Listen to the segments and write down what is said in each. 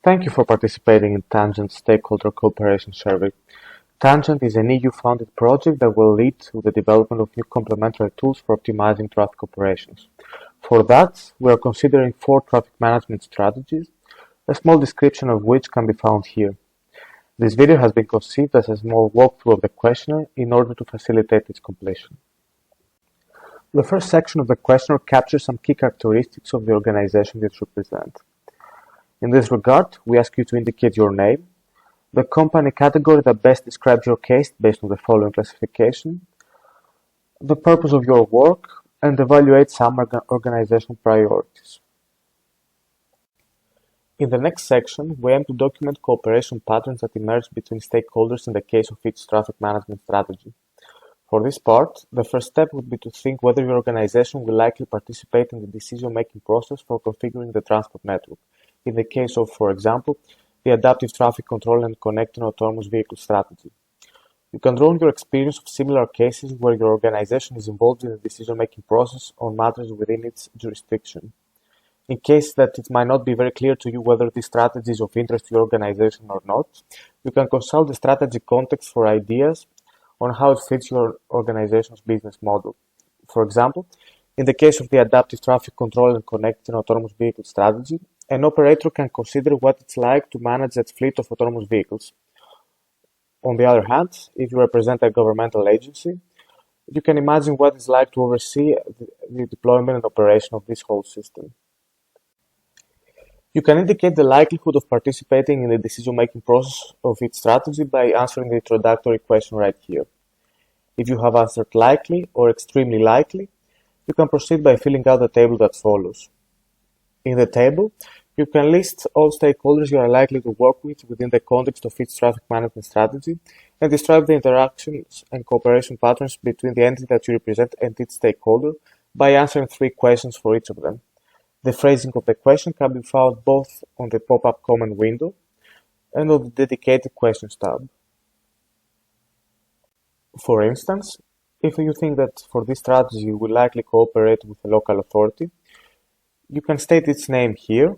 Thank you for participating in Tangent's Stakeholder Cooperation Survey. Tangent is an EU-funded project that will lead to the development of new complementary tools for optimizing traffic operations. For that, we are considering 4 traffic management strategies, a small description of which can be found here. This video has been conceived as a small walkthrough of the questionnaire in order to facilitate its completion. The first section of the questionnaire captures some key characteristics of the organization you represent. In this regard, we ask you to indicate your name, the company category that best describes your case based on the following classification, the purpose of your work, and evaluate some organizational priorities. In the next section, we aim to document cooperation patterns that emerge between stakeholders in the case of each traffic management strategy. For this part, the first step would be to think whether your organization will likely participate in the decision-making process for configuring the transport network, in the case of, for example, the adaptive traffic control and connecting autonomous vehicle strategy. You can draw on your experience of similar cases where your organization is involved in the decision-making process on matters within its jurisdiction. In case that it might not be very clear to you whether this strategy is of interest to your organization or not, you can consult the strategy context for ideas on how it fits your organization's business model. For example, in the case of the adaptive traffic control and connecting autonomous vehicle strategy, an operator can consider what it's like to manage its fleet of autonomous vehicles. On the other hand, if you represent a governmental agency, you can imagine what it's like to oversee the deployment and operation of this whole system. You can indicate the likelihood of participating in the decision-making process of each strategy by answering the introductory question right here. If you have answered likely or extremely likely, you can proceed by filling out the table that follows. In the table, you can list all stakeholders you are likely to work with within the context of each traffic management strategy and describe the interactions and cooperation patterns between the entity that you represent and its stakeholder by answering 3 questions for each of them. The phrasing of the question can be found both on the pop-up comment window and on the dedicated questions tab. For instance, if you think that for this strategy you will likely cooperate with a local authority, you can state its name here,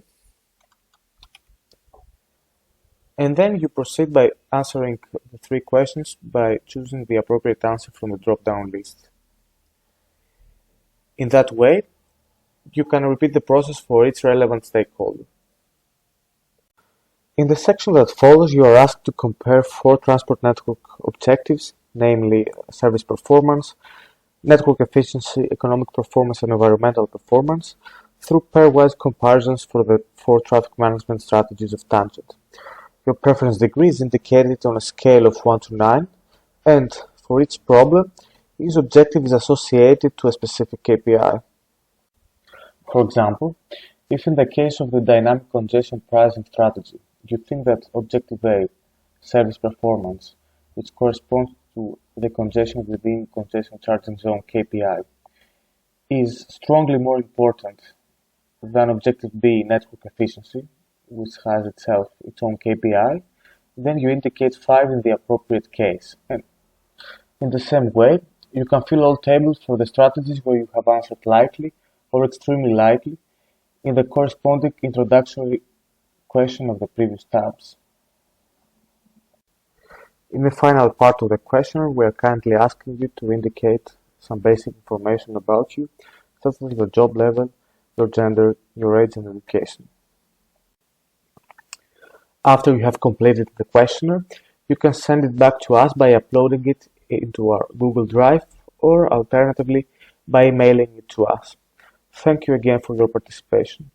and then you proceed by answering the 3 questions by choosing the appropriate answer from the drop-down list. In that way, you can repeat the process for each relevant stakeholder. In the section that follows, you are asked to compare 4 transport network objectives, namely service performance, network efficiency, economic performance, and environmental performance, through pairwise comparisons for the 4 traffic management strategies of Tangent. Your preference degree is indicated on a scale of 1 to 9, and for each problem, each objective is associated to a specific KPI. For example, if in the case of the dynamic congestion pricing strategy, you think that objective A, service performance, which corresponds to the congestion within congestion charging zone KPI, is strongly more important than objective B, network efficiency, which has itself its own KPI, then you indicate 5 in the appropriate case. And in the same way, you can fill all tables for the strategies where you have answered likely or extremely likely in the corresponding introductory question of the previous tabs. In the final part of the questionnaire, we are kindly asking you to indicate some basic information about you, such as your job level, your gender, your age, and education. After you have completed the questionnaire, you can send it back to us by uploading it into our Google Drive or alternatively by emailing it to us. Thank you again for your participation.